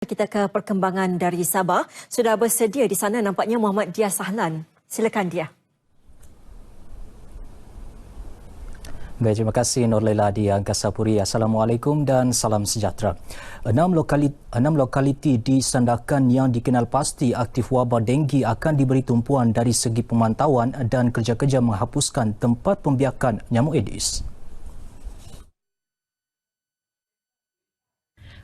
Kita ke perkembangan dari Sabah. Sudah bersedia di sana nampaknya Muhammad Dia Sahlan. Silakan dia. Baik, terima kasih Nurlela di Angkasa Puri. Assalamualaikum dan salam sejahtera. 6 lokaliti di Sandakan yang dikenal pasti aktif wabak denggi akan diberi tumpuan dari segi pemantauan dan kerja-kerja menghapuskan tempat pembiakan nyamuk Aedes.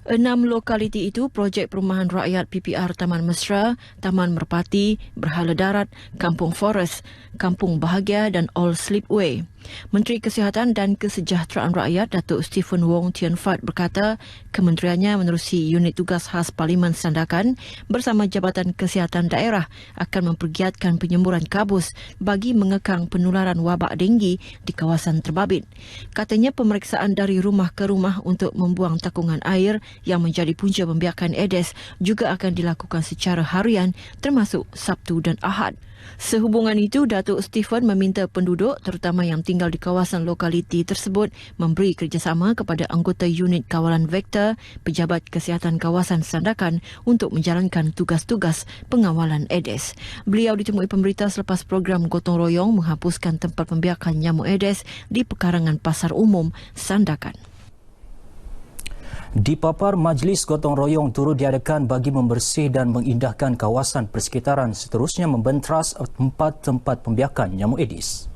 6 lokaliti itu projek perumahan rakyat PPR Taman Mesra, Taman Merpati, Berhala Darat, Kampung Forest, Kampung Bahagia dan All Sleepway. Menteri Kesihatan dan Kesejahteraan Rakyat Datuk Stephen Wong Tien Fat berkata kementeriannya menerusi unit tugas khas Parlimen Sandakan bersama Jabatan Kesihatan Daerah akan mempergiatkan penyemburan kabus bagi mengekang penularan wabak denggi di kawasan terbabit. Katanya pemeriksaan dari rumah ke rumah untuk membuang takungan air yang menjadi punca pembiakan Aedes juga akan dilakukan secara harian termasuk Sabtu dan Ahad. Sehubungan itu, Datuk Stephen meminta penduduk terutama yang tinggal di kawasan lokaliti tersebut memberi kerjasama kepada anggota unit kawalan vektor Pejabat Kesihatan Kawasan Sandakan untuk menjalankan tugas-tugas pengawalan Aedes. Beliau ditemui pemberita selepas program gotong royong menghapuskan tempat pembiakan nyamuk Aedes di pekarangan Pasar Umum Sandakan. Di Papar, majlis gotong royong turut diadakan bagi membersih dan mengindahkan kawasan persekitaran, seterusnya membentras 4 tempat pembiakan nyamuk Aedes.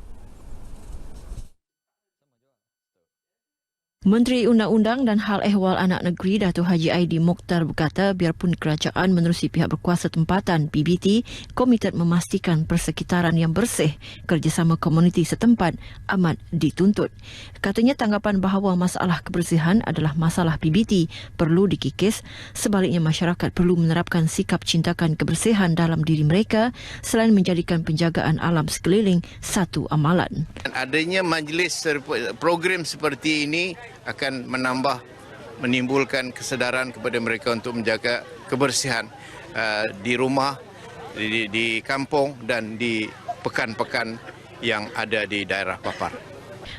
Menteri Undang-Undang dan Hal Ehwal Anak Negeri Datuk Haji Aidi Mokhtar berkata biarpun kerajaan menerusi pihak berkuasa tempatan PBT komited memastikan persekitaran yang bersih, kerjasama komuniti setempat amat dituntut. Katanya tanggapan bahawa masalah kebersihan adalah masalah PBT perlu dikikis, sebaliknya masyarakat perlu menerapkan sikap cintakan kebersihan dalam diri mereka selain menjadikan penjagaan alam sekeliling satu amalan. Adanya majlis program seperti ini akan menimbulkan kesedaran kepada mereka untuk menjaga kebersihan di rumah, di kampung dan di pekan-pekan yang ada di daerah Papar.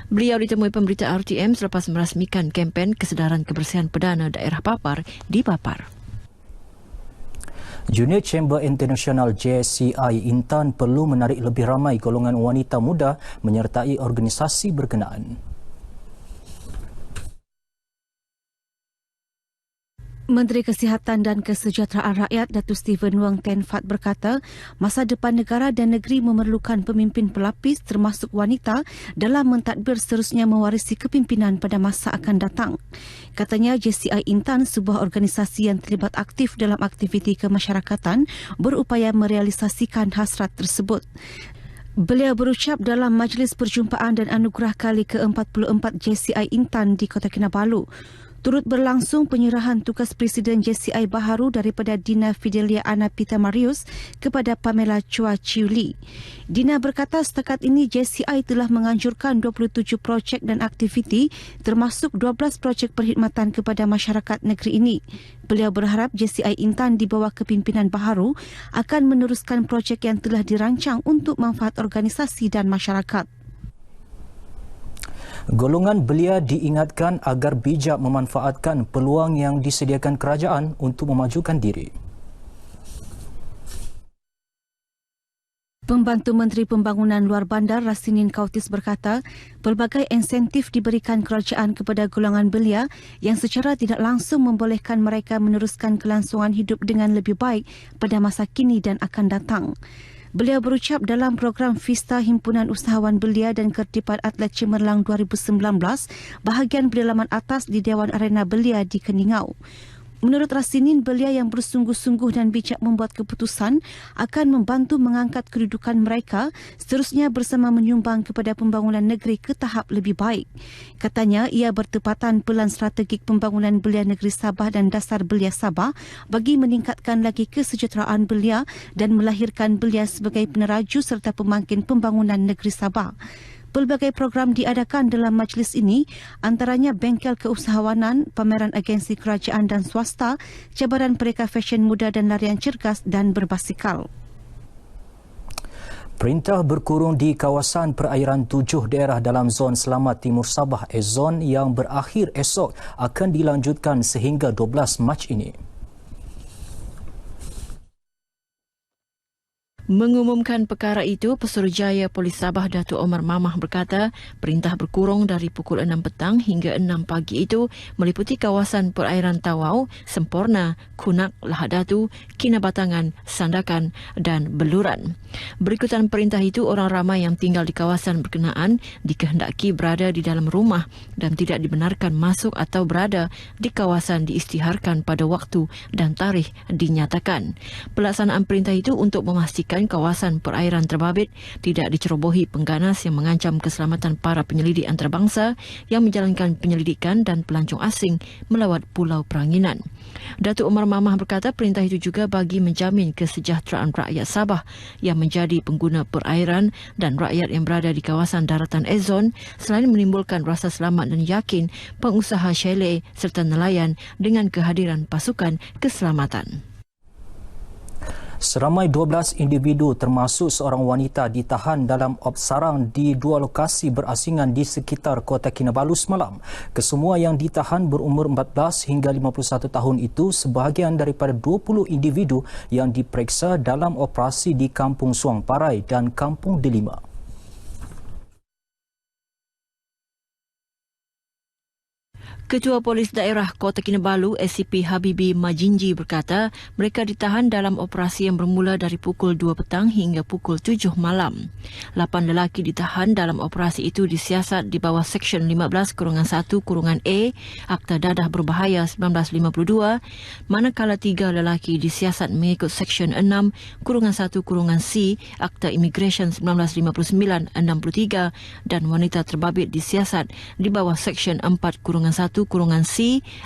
Beliau ditemui pemberita RTM selepas merasmikan kempen kesedaran kebersihan perdana daerah Papar di Papar. Junior Chamber International JCI Intan perlu menarik lebih ramai golongan wanita muda menyertai organisasi berkenaan. Menteri Kesihatan dan Kesejahteraan Rakyat Datuk Stephen Wong Tien Fat berkata masa depan negara dan negeri memerlukan pemimpin pelapis termasuk wanita dalam mentadbir seterusnya mewarisi kepimpinan pada masa akan datang. Katanya JCI Intan, sebuah organisasi yang terlibat aktif dalam aktiviti kemasyarakatan, berupaya merealisasikan hasrat tersebut. Beliau berucap dalam Majlis Perjumpaan dan Anugerah kali ke-44 JCI Intan di Kota Kinabalu. Turut berlangsung penyerahan tugas Presiden JCI baharu daripada Dina Fidelia Ana Pita Marius kepada Pamela Chua Chiu Lee. Dina berkata setakat ini JCI telah menganjurkan 27 projek dan aktiviti termasuk 12 projek perkhidmatan kepada masyarakat negeri ini. Beliau berharap JCI Intan di bawah kepimpinan baharu akan meneruskan projek yang telah dirancang untuk manfaat organisasi dan masyarakat. Golongan belia diingatkan agar bijak memanfaatkan peluang yang disediakan kerajaan untuk memajukan diri. Pembantu Menteri Pembangunan Luar Bandar Rasinin Kautis berkata, pelbagai insentif diberikan kerajaan kepada golongan belia yang secara tidak langsung membolehkan mereka meneruskan kelangsungan hidup dengan lebih baik pada masa kini dan akan datang. Beliau berucap dalam program Vista Himpunan Usahawan Belia dan Kerdipan Atlet Cemerlang 2019, bahagian belia laman atas di Dewan Arena Belia di Keningau. Menurut Rasinin, belia yang bersungguh-sungguh dan bijak membuat keputusan akan membantu mengangkat kedudukan mereka, seterusnya bersama menyumbang kepada pembangunan negeri ke tahap lebih baik. Katanya, ia bertepatan pelan strategik pembangunan belia negeri Sabah dan dasar belia Sabah bagi meningkatkan lagi kesejahteraan belia dan melahirkan belia sebagai peneraju serta pemangkin pembangunan negeri Sabah. Pelbagai program diadakan dalam majlis ini, antaranya bengkel keusahawanan, pameran agensi kerajaan dan swasta, cabaran pereka fashion muda dan larian cergas dan berbasikal. Perintah berkurung di kawasan perairan 7 daerah dalam zon selamat Timur Sabah, zon yang berakhir esok, akan dilanjutkan sehingga 12 Mac ini. Mengumumkan perkara itu, Pesuruhjaya Polis Sabah Datuk Omar Mamah berkata perintah berkurung dari pukul 6 petang hingga 6 pagi itu meliputi kawasan perairan Tawau, Semporna, Kunak, Lahad Datu, Kinabatangan, Sandakan dan Beluran. Berikutan perintah itu, orang ramai yang tinggal di kawasan berkenaan dikehendaki berada di dalam rumah dan tidak dibenarkan masuk atau berada di kawasan diisytiharkan pada waktu dan tarikh dinyatakan. Pelaksanaan perintah itu untuk memastikan kawasan perairan terbabit tidak dicerobohi pengganas yang mengancam keselamatan para penyelidik antarabangsa yang menjalankan penyelidikan dan pelancong asing melawat Pulau Peranginan. Datuk Omar Mamah berkata perintah itu juga bagi menjamin kesejahteraan rakyat Sabah yang menjadi pengguna perairan dan rakyat yang berada di kawasan daratan Ezon selain menimbulkan rasa selamat dan yakin pengusaha chalet serta nelayan dengan kehadiran pasukan keselamatan. Seramai 12 individu termasuk seorang wanita ditahan dalam op sarang di dua lokasi berasingan di sekitar Kota Kinabalu semalam. Kesemua yang ditahan berumur 14 hingga 51 tahun itu sebahagian daripada 20 individu yang diperiksa dalam operasi di Kampung Suang Parai dan Kampung Delima. Ketua Polis Daerah Kota Kinabalu, SCP Habibi Majinji berkata mereka ditahan dalam operasi yang bermula dari pukul 2 petang hingga pukul 7 malam. 8 lelaki ditahan dalam operasi itu disiasat di bawah Seksyen 15-1-A Akta Dadah Berbahaya 1952, manakala 3 lelaki disiasat mengikut Seksyen 6-1-C Akta Immigration 1959-63 dan wanita terbabit disiasat di bawah Seksyen 4-1-C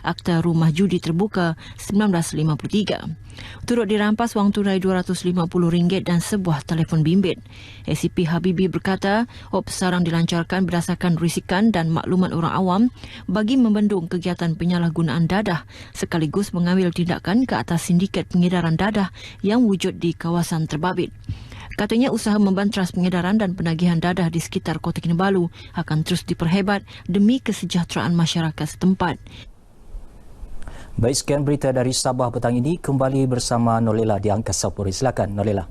Akta Rumah Judi Terbuka 1953. Turut dirampas wang tunai RM250 dan sebuah telefon bimbit. SCP Habibi berkata, op sarang dilancarkan berdasarkan risikan dan maklumat orang awam bagi membendung kegiatan penyalahgunaan dadah sekaligus mengambil tindakan ke atas sindiket pengedaran dadah yang wujud di kawasan terbabit. Katanya usaha membantras pengedaran dan penagihan dadah di sekitar Kota Kinabalu akan terus diperhebat demi kesejahteraan masyarakat setempat. Baik, sekian berita dari Sabah petang ini. Kembali bersama Nolela di Angkasa Puri. Silakan Nolela.